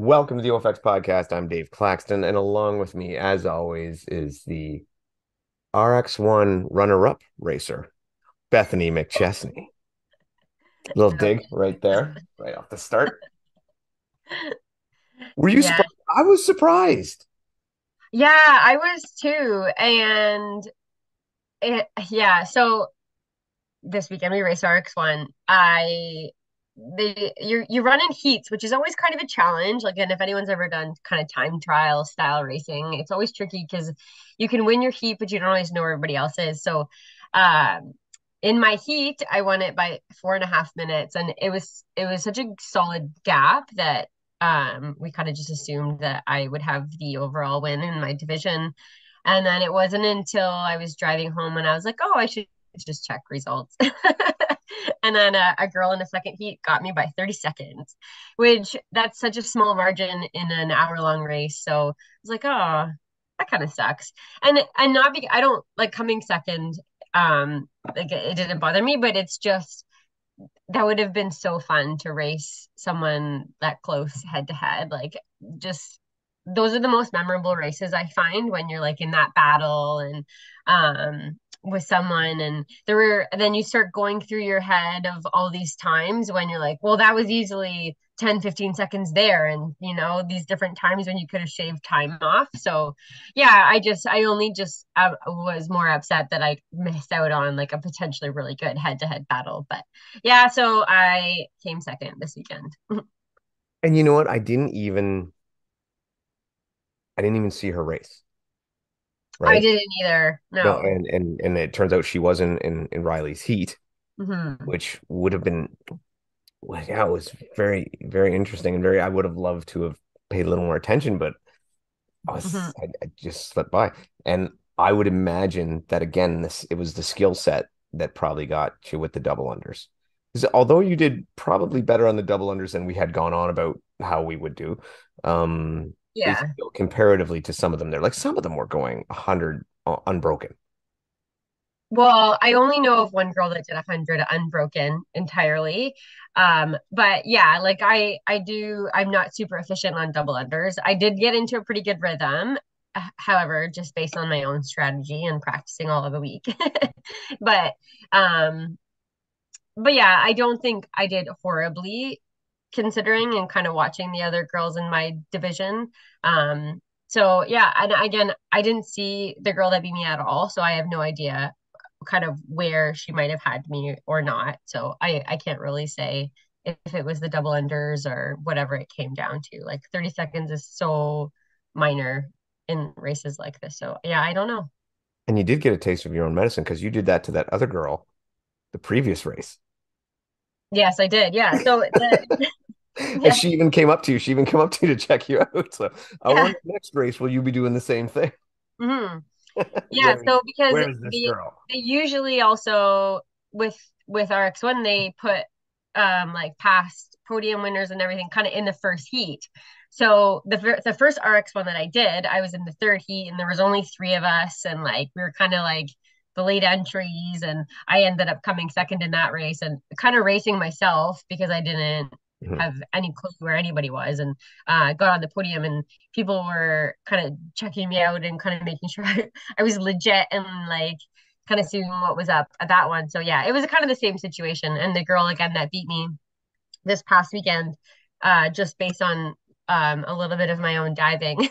Welcome to the OFX podcast. I'm Dave Claxton, and along with me, as always, is the RX1 runner-up racer, Bethany McChesney. Little dig right there, right off the start. Were you Yeah. surprised? I was surprised. Yeah, I was too. And yeah, so this weekend we raced RX1. You run in heats, which is always kind of a challenge. Like, and if anyone's ever done kind of time trial style racing, it's always tricky because you can win your heat, but you don't always know where everybody else is. So, um, in my heat, I won it by 4.5 minutes, and it was such a solid gap that we kind of just assumed that I would have the overall win in my division. And then it wasn't until I was driving home and I was like, oh, I should just check results. And then a girl in the second heat got me by 30 seconds, which that's such a small margin in an hour-long race. So I was like, oh, that kind of sucks. And not be I don't like coming second. Like it didn't bother me, but it's just that would have been so fun to race someone that close head to head. Like just those are the most memorable races I find when you're like in that battle and with someone and then you start going through your head of all these times when you're like, well, that was easily 10-15 seconds there and these different times when you could have shaved time off. So yeah, I only just was more upset that I missed out on like a potentially really good head-to-head battle. But yeah, so I came second this weekend. And you know what? I didn't even see her race, I right? didn't either. No, No. and it turns out she was in Riley's heat, Hmm. which would have been, well, yeah, it was very, very interesting and very, I would have loved to have paid a little more attention, but Hmm. I just slipped by. And I would imagine that again, it was the skill set that probably got you with the double unders. Because although you did probably better on the double unders than we had gone on about how we would do, it's Yeah. still comparatively to some of them, they're like some of them were going 100 unbroken. Well, I only know of one girl that did 100 unbroken entirely. But yeah, like I'm not super efficient on double unders. I did get into a pretty good rhythm, however, just based on my own strategy and practicing all of the week. But um, but yeah, I don't think I did horribly considering and kind of watching the other girls in my division. So yeah, and again, I didn't see the girl that beat me at all, so I have no idea kind of where she might have had me or not. So I can't really say if it was the double unders or whatever it came down to. Like 30 seconds is so minor in races like this. So yeah, I don't know. And you did get a taste of your own medicine because you did that to that other girl the previous race. Yes, I did. Yeah. So And yeah, she even came up to you. She even came up to you to check you out. So I yeah. wonder next race, will you be doing the same thing? Hmm. Yeah, Where is so because where is this girl? they usually also with RX1 they put like past podium winners and everything kind of in the first heat. So the first RX1 that I did, I was in the third heat and there was only three of us and like we were kind of like the late entries and I ended up coming second in that race and kind of racing myself because I didn't Mhm. have any clue where anybody was and got on the podium and people were kind of checking me out and kind of making sure I was legit and like kind of seeing what was up at that one. So yeah, it was kind of the same situation. And the girl again that beat me this past weekend, just based on a little bit of my own diving.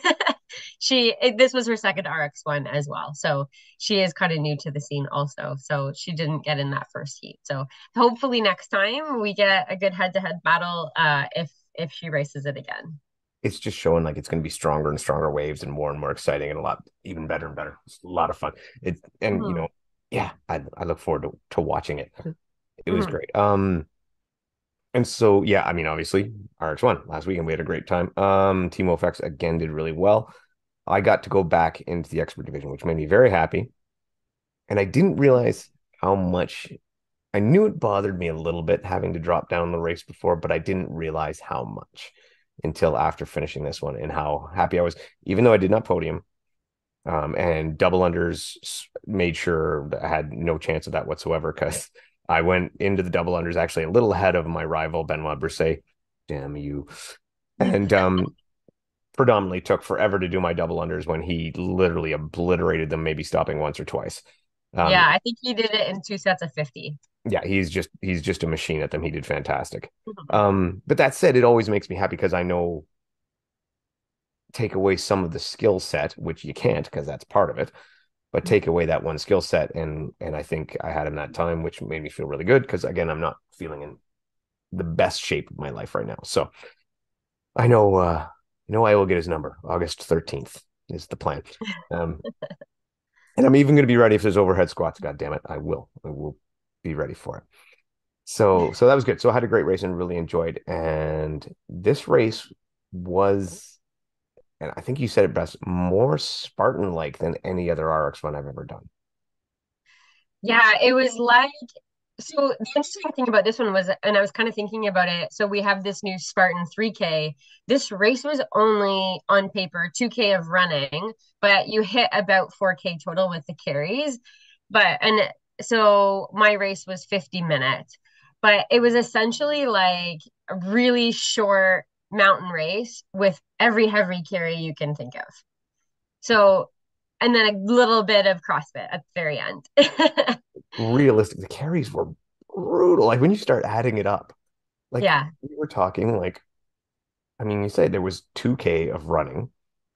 This was her second RX1 as well. So she is kind of new to the scene also. So she didn't get in that first heat. So hopefully next time we get a good head-to-head battle if she races it again. It's just showing like it's going to be stronger and stronger waves and more exciting and a lot even better and better. It's a lot of fun. It and Mhm. yeah, I look forward to watching it. It was Mhm. great. And so yeah, I mean obviously RX1 last weekend we had a great time. Team FX again did really well. I got to go back into the expert division, which made me very happy. And I didn't realize how much I knew it bothered me a little bit having to drop down the race before, but I didn't realize how much until after finishing this one and how happy I was, even though I did not podium. And double unders made sure I had no chance of that whatsoever because I went into the double unders actually a little ahead of my rival Benoit Brisset. Damn you. And predominantly took forever to do my double unders when he literally obliterated them, maybe stopping once or twice. Um, Yeah, I think he did it in two sets of 50. yeah, he's just a machine at them. He did fantastic. Mhm. But that said, it always makes me happy because I know take away some of the skill set, which you can't because that's part of it, but take away that one skill set, and I think I had him that time, which made me feel really good because again, I'm not feeling in the best shape of my life right now. So I know I will get his number. August 13th is the plan. Um, and I'm even going to be ready if there's overhead squats. God damn it, I will. I will be ready for it. So that was good. So I had a great race and really enjoyed. And this race was, and I think you said it best, more Spartan-like than any other RX1 I've ever done. Yeah, it was like so the interesting thing about this one was, and I was kind of thinking about it. So we have this new Spartan 3K. This race was only on paper 2K of running, but you hit about 4K total with the carries. And so my race was 50 minutes, but it was essentially like a really short mountain race with every heavy carry you can think of. So, and then a little bit of CrossFit at the very end. Realistic, the carries were brutal. Like when you start adding it up, like Yeah. we were talking, like, I mean, you say there was 2K of running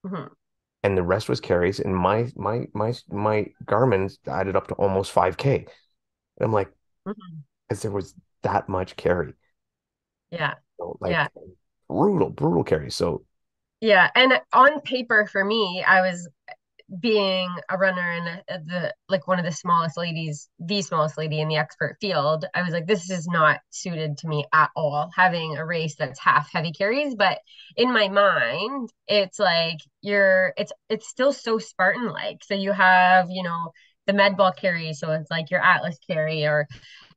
Mhm. and the rest was carries, and my Garmin's added up to almost 5K. And I'm like, Mhm. because there was that much carry. Yeah. So, Yeah. like brutal carry. So Yeah. And on paper for me, I was being a runner in the like one of the smallest ladies, the smallest lady in the expert field. I was like, this is not suited to me at all, having a race that's half heavy carries. But in my mind, it's like it's still so Spartan like. So you have, the med ball carry, so it's like your Atlas carry or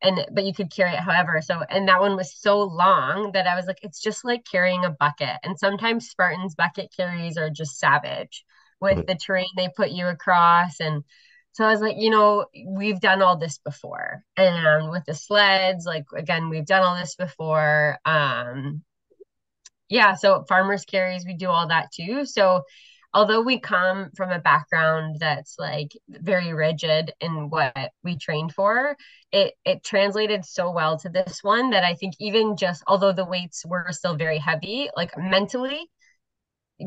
and but you could carry it however. So and that one was so long that I was like, it's just like carrying a bucket. And sometimes Spartans bucket carries are just savage with the terrain they put you across. And so I was like, we've done all this before. And with the sleds, like again, we've done all this before. Yeah, so farmers carries, we do all that too. So although we come from a background that's like very rigid in what we trained for, it translated so well to this one that I think even just although the weights were still very heavy, like mentally,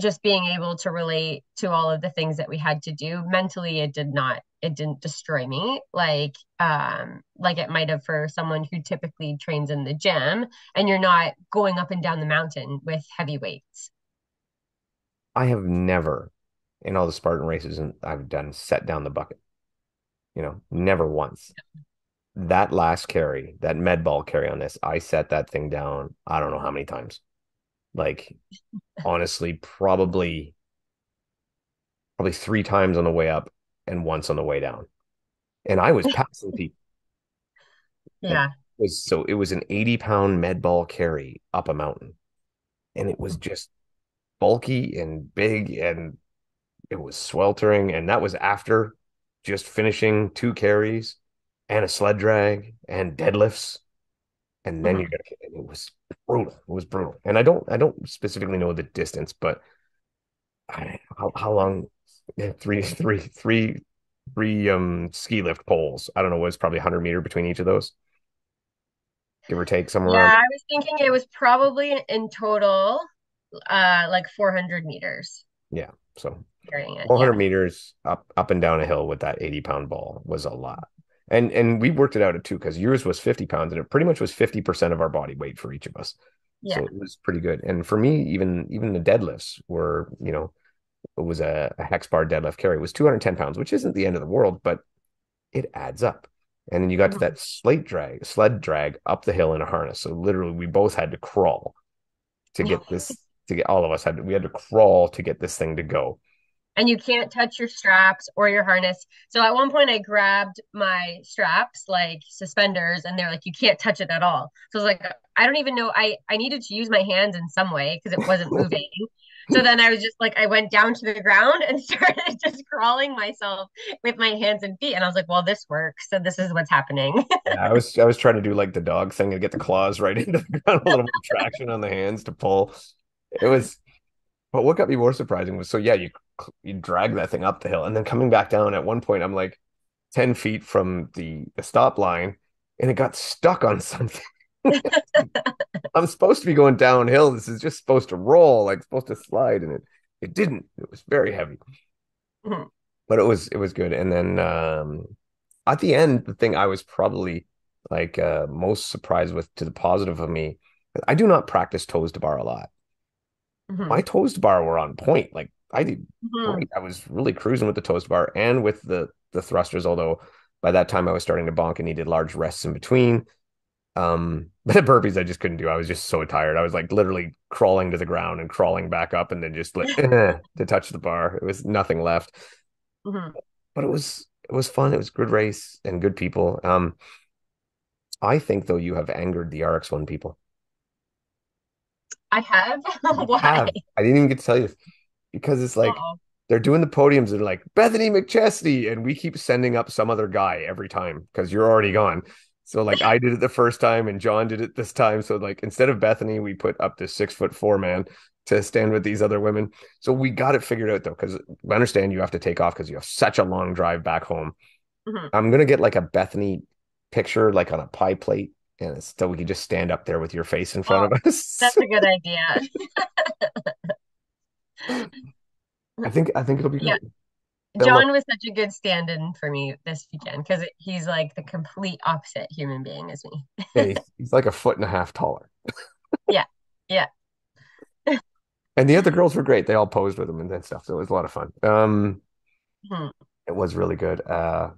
just being able to relate to all of the things that we had to do mentally, it didn't destroy me like it might have for someone who typically trains in the gym and you're not going up and down the mountain with heavy weights. I have never, in all the Spartan races and I've done, set down the bucket. Never once. That last carry, that med ball carry on this, I set that thing down. I don't know how many times. Like honestly, probably three times on the way up and once on the way down. And I was passing people. And Yeah. it was an 80-pound med ball carry up a mountain. And it was just bulky and big and it was sweltering. And that was after just finishing two carries and a sled drag and deadlifts. And then you Mhm. got to, it was brutal. It was brutal. And I don't specifically know the distance, but how long? Yeah, three ski lift poles. I don't know, was probably 100-meter between each of those, give or take somewhere Yeah, around. I was thinking it was probably in total like 400 meters Yeah. So carrying it. 400 Yeah. meters up and down a hill with that 80-pound ball was a lot. And we worked it out at two because yours was 50 pounds and it pretty much was 50% of our body weight for each of us. Yeah. So it was pretty good. And for me, even the deadlifts were, it was a hex bar deadlift carry. It was 210 pounds, which isn't the end of the world, but it adds up. And then you got to Mhm. that sled drag up the hill in a harness. So literally we both had to crawl to get this to get all of us we had to crawl to get this thing to go. And you can't touch your straps or your harness. So at one point I grabbed my straps like suspenders and they're like you can't touch it at all. So I was like I don't even know I needed to use my hands in some way because it wasn't moving. So then I was just like I went down to the ground and started just crawling myself with my hands and feet and I was like well this works. So this is what's happening. Yeah, I was trying to do like the dog thing and get the claws right into the ground, a little more traction on the hands to pull. It was But what got me more surprising was, so yeah, you drag that thing up the hill and then coming back down at one point, I'm like 10 feet from the stop line and it got stuck on something. I'm supposed to be going downhill. This is just supposed to roll, like supposed to slide, and it didn't. It was very heavy, Mhm. but it was good. And then at the end, the thing I was probably like most surprised with to the positive of me, I do not practice toes to bar a lot. My Mhm. toes to bar were on point. Like I did Mhm. great. I was really cruising with the toes to bar and with the thrusters, although by that time I was starting to bonk and needed large rests in between. But the burpees I just couldn't do. I was just so tired. I was like literally crawling to the ground and crawling back up and then just like to touch the bar. It was nothing left. Mhm. But it was fun. It was a good race and good people. I think though you have angered the RX1 people. I have. You Why? have. I didn't even get to tell you because it's like Uh-oh. they're doing the podiums and like Bethany McChesney, and we keep sending up some other guy every time because you're already gone. So like I did it the first time and John did it this time. So like instead of Bethany, we put up this 6'4" man to stand with these other women. So we got it figured out though, because I understand you have to take off because you have such a long drive back home. Mhm. I'm gonna get like a Bethany picture like on a pie plate, and so we can just stand up there with your face in front Oh, of us. that's a good idea. I think it'll be Yeah, great. They'll John look. was such a good stand-in for me this weekend because he's like the complete opposite human being as me. Yeah, he's like a foot and a half taller. Yeah, yeah. And the other girls were great. They all posed with him and then stuff. So it was a lot of fun. Mhm. It was really good. I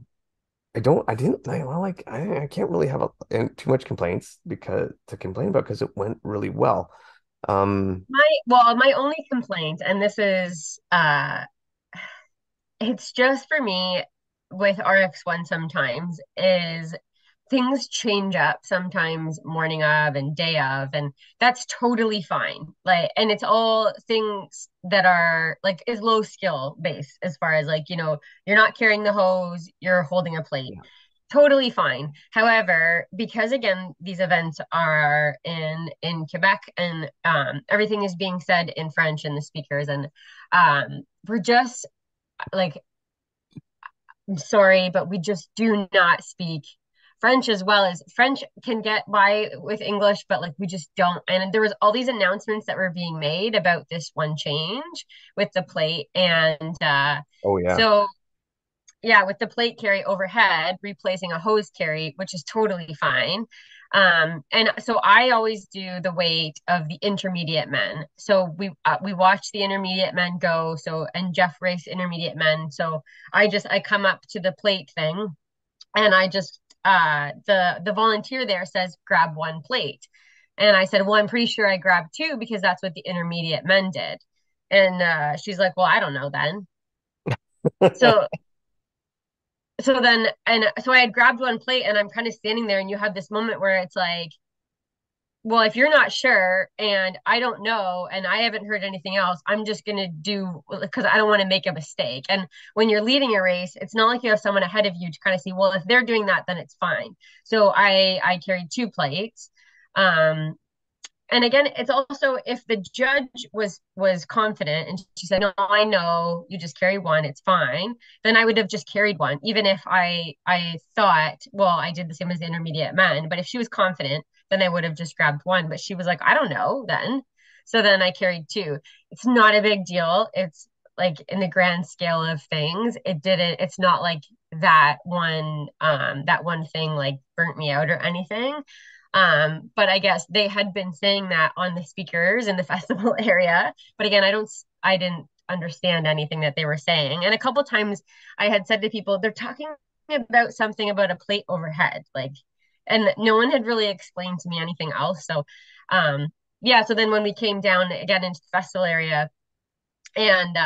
didn't, well, like, I can't really have too much complaints because to complain about because it went really well. Um, My only complaint, and this is it's just for me with RX1 sometimes is things change up sometimes morning of and day of, and that's totally fine. Like, and it's all things that are like is low skill base as far as like, you're not carrying the hose, you're holding a plate. yeah. Totally fine. However, because again, these events are in Quebec and everything is being said in French and the speakers and we're just like I'm sorry, but we just do not speak French as well as French can get by with English, but like we just don't. And there was all these announcements that were being made about this one change with the plate. And Oh yeah. so yeah, with the plate carry overhead, replacing a hose carry, which is totally fine. And so I always do the weight of the intermediate men. So we watch the intermediate men go. So and Jeff race intermediate men. So I come up to the plate thing, and I just the volunteer there says grab one plate, and I said, well, I'm pretty sure I grabbed two because that's what the intermediate men did. And she's like, well, I don't know then. So so I had grabbed one plate and I'm kind of standing there and you have this moment where it's like, well, if you're not sure and I don't know and I haven't heard anything else, I'm just going to do because I don't want to make a mistake. And when you're leading a race, it's not like you have someone ahead of you to kind of see, well, if they're doing that, then it's fine. So I carried two plates. Um, and again, it's also if the judge was confident and she said, no, I know you just carry one, it's fine, then I would have just carried one, even if I thought, well, I did the same as the intermediate men. But if she was confident, then I would have just grabbed one. But she was like, I don't know then. So then I carried two. It's not a big deal. It's like in the grand scale of things, it's not like that one thing like burnt me out or anything. But I guess they had been saying that on the speakers in the festival area. But again, I didn't understand anything that they were saying. And a couple times I had said to people, they're talking about something about a plate overhead, like, and no one had really explained to me anything else. So, yeah. So then when we came down again into the festival area, and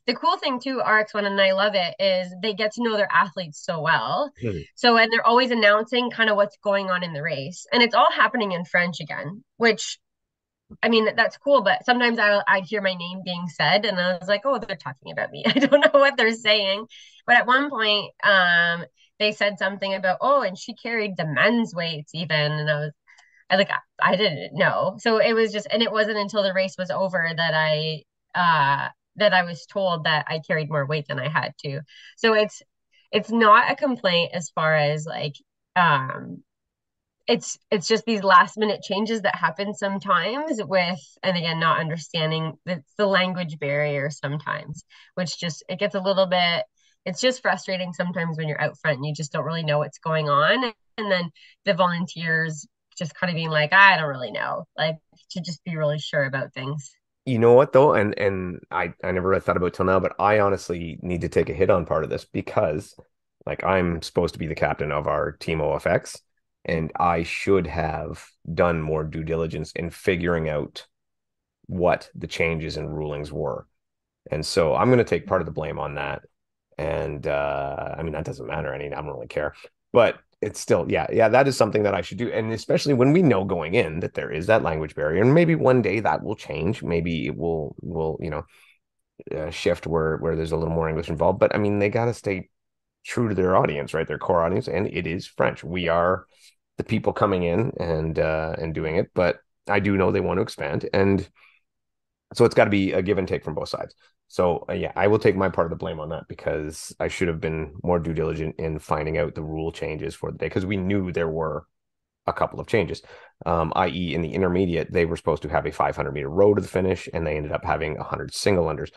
the cool thing too, RX1, and I love it, is they get to know their athletes so well. So, and they're always announcing kind of what's going on in the race. And it's all happening in French again, which, I mean, that's cool. But sometimes I'd hear my name being said, and I was like, oh, they're talking about me. I don't know what they're saying. But at one point, they said something about, oh, and she carried the men's weights even. And I didn't know. So it was just, and it wasn't until the race was over that I that I was told that I carried more weight than I had to. So it's not a complaint as far as like um it's just these last minute changes that happen sometimes with, and again, not understanding it's the language barrier sometimes, which just it gets a little bit, it's just frustrating sometimes when you're out front and you just don't really know what's going on. And then the volunteers just kind of being like, I don't really know, like to just be really sure about things. You know what though, and I never really thought about it till now, but I honestly need to take a hit on part of this because like I'm supposed to be the captain of our team OFX, and I should have done more due diligence in figuring out what the changes and rulings were. And so I'm going to take part of the blame on that. And I mean, that doesn't matter. I mean, I don't really care. But it's still, yeah, yeah, that is something that I should do. And especially when we know going in that there is that language barrier. And maybe one day that will change. Maybe it will, shift where there's a little more English involved. But I mean, they got to stay true to their audience, right? Their core audience. And it is French. We are the people coming in and doing it. But I do know they want to expand. And so it's got to be a give and take from both sides. So yeah, I will take my part of the blame on that because I should have been more due diligent in finding out the rule changes for the day because we knew there were a couple of changes. I.e., in the intermediate, they were supposed to have a 500-meter row to the finish, and they ended up having 100 single unders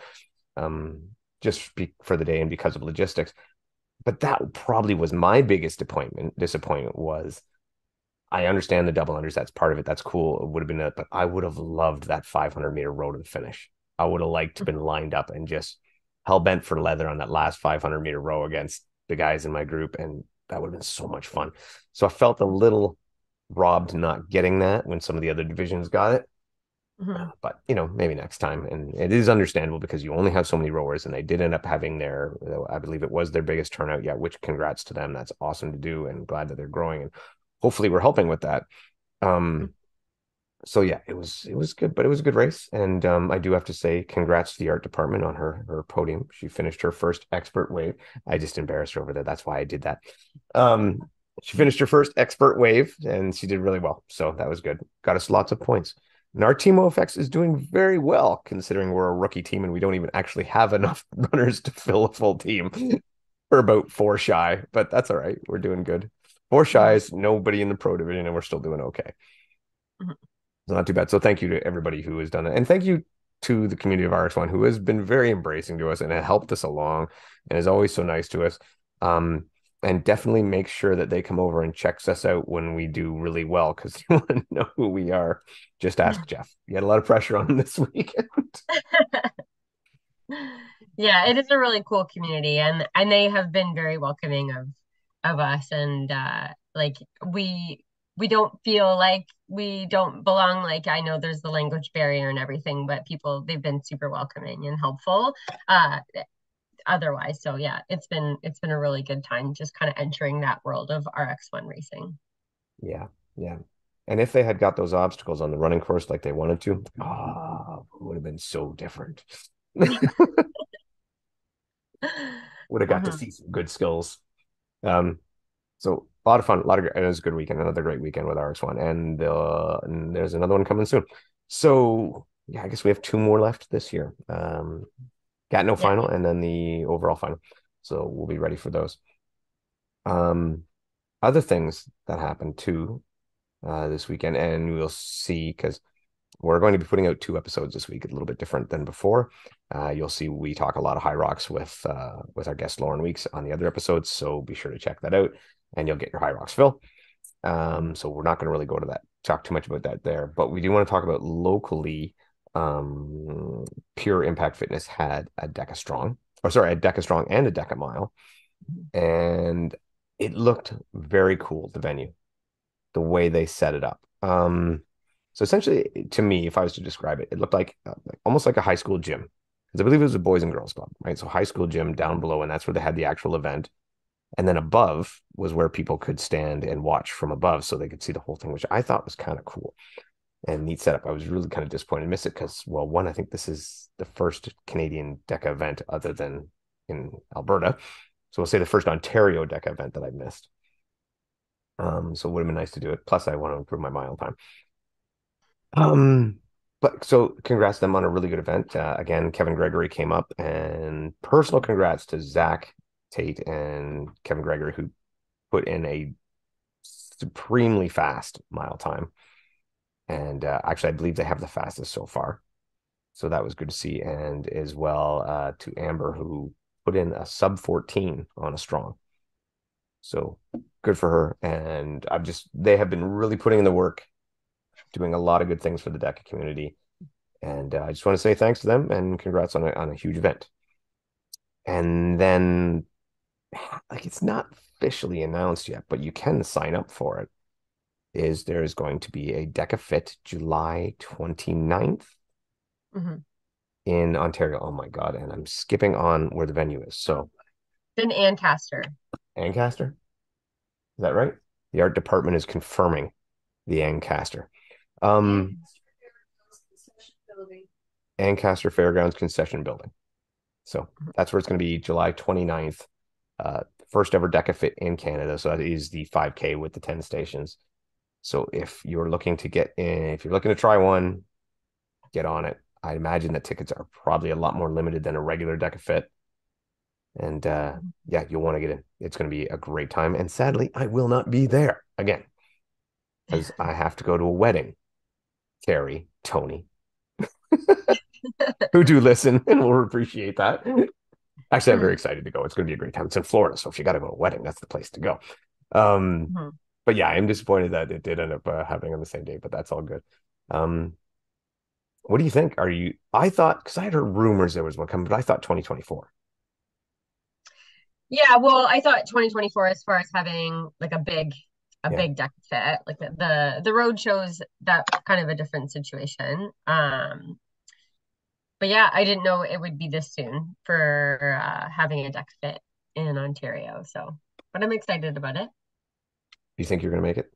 um, for the day and because of logistics. But that probably was my biggest disappointment was I understand the double unders. That's part of it. That's cool. It would have been but I would have loved that 500-meter row to the finish. I would have liked to been lined up and just hell bent for leather on that last 500-meter row against the guys in my group. And that would have been so much fun. So I felt a little robbed not getting that when some of the other divisions got it. Mhm. But, maybe next time. And it is understandable because you only have so many rowers and they did end up having I believe it was their biggest turnout yet, which congrats to them. That's awesome to do and glad that they're growing. And hopefully we're helping with that. Um, so yeah, it was good, but it was a good race. And I do have to say, congrats to the art department on her podium. She finished her first expert wave. I just embarrassed her over there. That's why I did that. Um, she finished her first expert wave, and she did really well. So that was good. Got us lots of points. And our team OFX is doing very well, considering we're a rookie team and we don't even actually have enough runners to fill a full team. We're about four shy, but that's all right. We're doing good. Four shy Mhm. is nobody in the pro division, and we're still doing okay. Mhm. So not too bad. So thank you to everybody who has done it. And thank you to the community of Rx1 who has been very embracing to us and helped us along and is always so nice to us. Um, and definitely make sure that they come over and checks us out when we do really well because you want to know who we are. Just ask Jeff. You had a lot of pressure on him this weekend. Yeah, it is a really cool community, and they have been very welcoming of us, and like we don't feel like we don't belong. Like I know there's the language barrier and everything, but people they've been super welcoming and helpful. Uh, Otherwise, so yeah, it's been a really good time just kind of entering that world of RX1 racing. Yeah, yeah. And if they had got those obstacles on the running course like they wanted to, it would have been so different. Would have got to Mhm. see some good skills. Um, So a lot of fun, a lot of it was a good weekend, another great weekend with RX1, and there's another one coming soon. So yeah, I guess we have two more left this year. Gatineau Yeah, final and then the overall final. So we'll be ready for those. Um, Other things that happened too this weekend, and we'll see because we're going to be putting out two episodes this week, a little bit different than before. You'll see we talk a lot of high rocks with our guest Lauren Weeks on the other episodes, so be sure to check that out, and you'll get your high rocks fill. So we're not going to really go to that, talk too much about that there, but we do want to talk about locally. Um, Pure Impact Fitness had a Deca Strong, or sorry, a Deca Strong and a Deca Mile, and it looked very cool, the venue, the way they set it up. So essentially, to me, if I was to describe it, it looked like almost like a high school gym, because I believe it was a boys and girls club, right? So high school gym down below, and that's where they had the actual event. And then above was where people could stand and watch from above so they could see the whole thing, which I thought was kind of cool and neat setup. I was really kind of disappointed to miss it because, well, one, I think this is the first Canadian DECA event other than in Alberta. So we'll say the first Ontario DECA event that I missed. So it would have been nice to do it. Plus, I want to improve my mile time. Um, But so congrats to them on a really good event. Again, Kevin Gregory came up, and personal congrats to Zach Tate and Kevin Gregory, who put in a supremely fast mile time. And actually, I believe they have the fastest so far. So that was good to see. And as well to Amber, who put in a sub 14 on a strong. So good for her. And they have been really putting in the work, doing a lot of good things for the DECA community. And I just want to say thanks to them and congrats on a huge event. And then, like, it's not officially announced yet, but you can sign up for it. There is going to be a DECA Fit July 29th Hmm. in Ontario. Oh my God. And I'm skipping on where the venue is. So, In Ancaster. Ancaster, is that right? The art department is confirming the Ancaster. Um, Ancaster Fairgrounds Concession Building. So that's where it's going to be July 29th. First ever DECA Fit in Canada. So that is the 5K with the 10 stations. So if you're looking to try one, get on it. I imagine that tickets are probably a lot more limited than a regular DECA Fit. And yeah, you'll want to get in. It's going to be a great time. And sadly, I will not be there again because I have to go to a wedding. Carrie, Tony, who do listen and will appreciate that. Actually, I'm very excited to go. It's going to be a great time. It's in Florida, so if you got to go to a wedding, that's the place to go. Um, Mhm. but yeah, I'm disappointed that it did end up happening on the same day, but that's all good. Um, what do you think? I thought, because I had heard rumors there was one coming, but I thought 2024. Yeah, well, I thought 2024 as far as having like a Yeah. big deck fit, like the road shows that kind of a different situation. But yeah, I didn't know it would be this soon for having a deck fit in Ontario. So, but I'm excited about it. Do you think you're going to make it?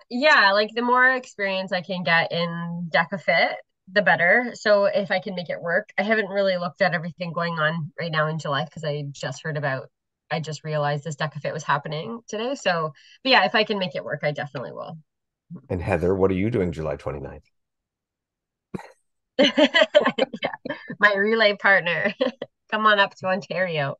Yeah, like the more experience I can get in Deca Fit, the better. So if I can make it work, I haven't really looked at everything going on right now in July because I just realized this Deca Fit was happening today. So, but yeah, if I can make it work, I definitely will. And Heather, what are you doing July 29th? Yeah, my relay partner, come on up to Ontario.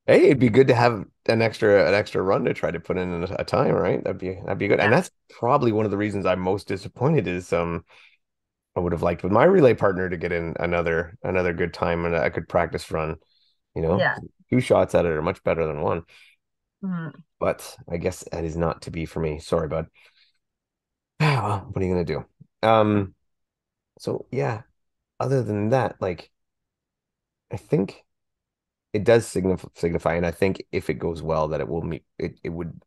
Hey, it'd be good to have an extra run to try to put in a time, right? That'd be good. And Yeah, that's probably one of the reasons I'm most disappointed is I would have liked with my relay partner to get in another good time and I could practice run, you know. yeah. Two shots at it are much better than one. Mhm. But I guess that is not to be for me. Sorry, bud. Well, what are you gonna do? Um, so yeah, other than that, like I think it does signify, and I think if it goes well, that it would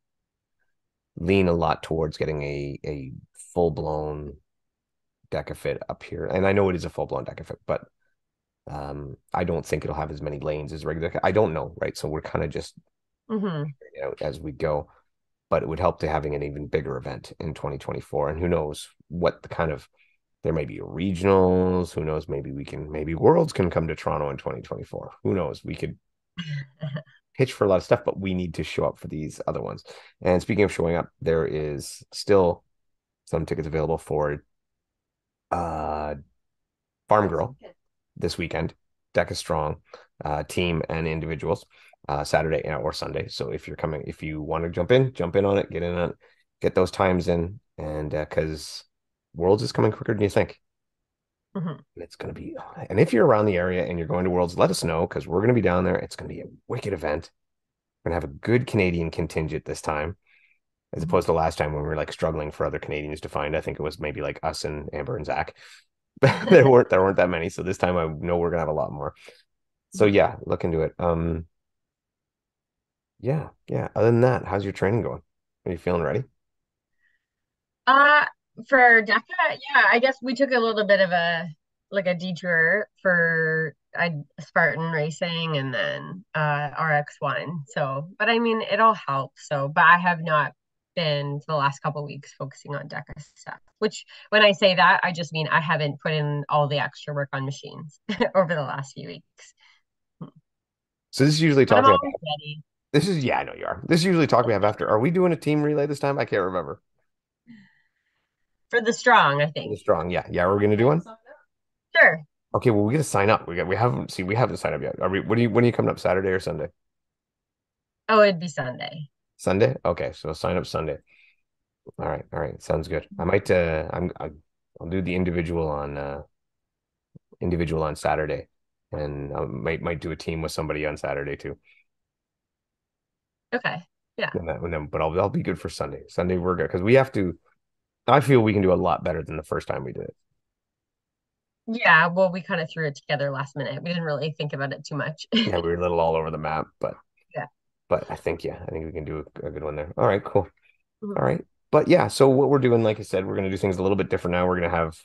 lean a lot towards getting a full blown deca fit up here. And I know it is a full blown deca fit, but I don't think it'll have as many lanes as regular. I don't know, right? So we're kind of just Mhm. as we go. But it would help to having an even bigger event in 2024. And who knows what the kind of there may be regionals. Who knows? Maybe Worlds can come to Toronto in 2024. Who knows? We could pitch for a lot of stuff, but we need to show up for these other ones. And speaking of showing up, there is still some tickets available for uh Farm Girl this weekend, Deca Strong, team and individuals, Saturday or Sunday. So if you want to jump in on it, get in on it, get those times in, and because Worlds is coming quicker than you think. Mhm. And it's going to be, and if you're around the area and you're going to Worlds, let us know because we're going to be down there. It's going to be a wicked event. We're going to have a good Canadian contingent this time, as opposed Mhm. to last time when we were like struggling for other Canadians to find. I think it was maybe like us and Amber and Zach. There weren't that many. So this time I know we're gonna have a lot more. So Mhm. yeah, look into it. Yeah, yeah. Other than that, how's your training going? Are you feeling ready? Uh, for DECA, yeah, I guess we took a little bit of a detour for Spartan racing and then RX1. So, but I mean, it all helps. So, but I have not been for the last couple of weeks focusing on DECA stuff. Which, when I say that, I just mean I haven't put in all the extra work on machines over the last few weeks. So this is usually But I'm talk we have. always ready. This is yeah, I know you are. This is usually talk we have after. Are we doing a team relay this time? I can't remember. For the strong, I For the think. strong. Yeah, yeah, we're gonna do one. Sure. Okay, well, we got to sign up. We haven't signed up yet. Are we? When are you coming up? Saturday or Sunday? Oh, it'd be Sunday. Sunday. Okay, so sign up Sunday. All right, sounds good. I might. I'll do the individual on Saturday, and I might do a team with somebody on Saturday too. Okay. Yeah. But I'll be good for Sunday. Sunday we're good because we have to. I feel we can do a lot better than the first time we did it. Yeah. Well, we kind of threw it together last minute. We didn't really think about it too much. Yeah, we were a little all over the map, Yeah. but I think we can do a good one there. All right, cool. Mhm. All right. But yeah, so what we're doing, like I said, we're gonna do things a little bit different now. We're gonna have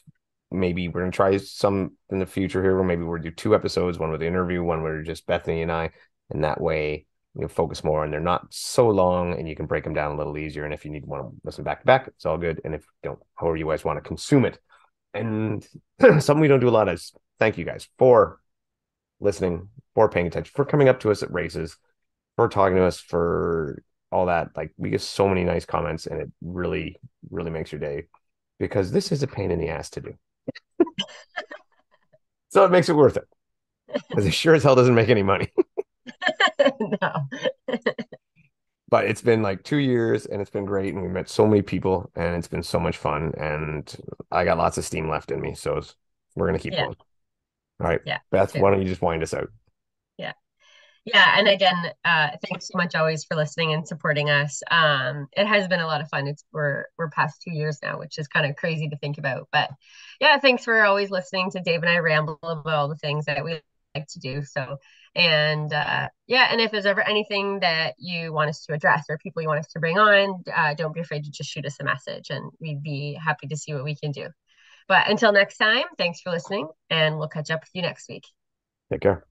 maybe we're gonna try some in the future here, where maybe we'll do two episodes, one with the interview, one where just Bethany and I, and that way you can focus more and they're not so long and you can break them down a little easier. And if you need want to listen back to back, it's all good. And if you don't, however you guys want to consume it. And something we don't do a lot is thank you guys for listening, for paying attention, for coming up to us at races, for talking to us, for all that. Like we get so many nice comments, and it really, really makes your day because this is a pain in the ass to do. So it makes it worth it because it sure as hell doesn't make any money. No. But it's been like 2 years and it's been great. And we met so many people and it's been so much fun. And I got lots of steam left in me. So we're going to keep Yeah. going. All right. Yeah. Me Beth, too. why don't you just wind us out? Yeah. Yeah, and again, thanks so much always for listening and supporting us. It has been a lot of fun. We're past 2 years now, which is kind of crazy to think about. But yeah, thanks for always listening to Dave and I ramble about all the things that we like to do. So, and yeah, and if there's ever anything that you want us to address or people you want us to bring on, don't be afraid to just shoot us a message, and we'd be happy to see what we can do. But until next time, thanks for listening, and we'll catch up with you next week. Take care.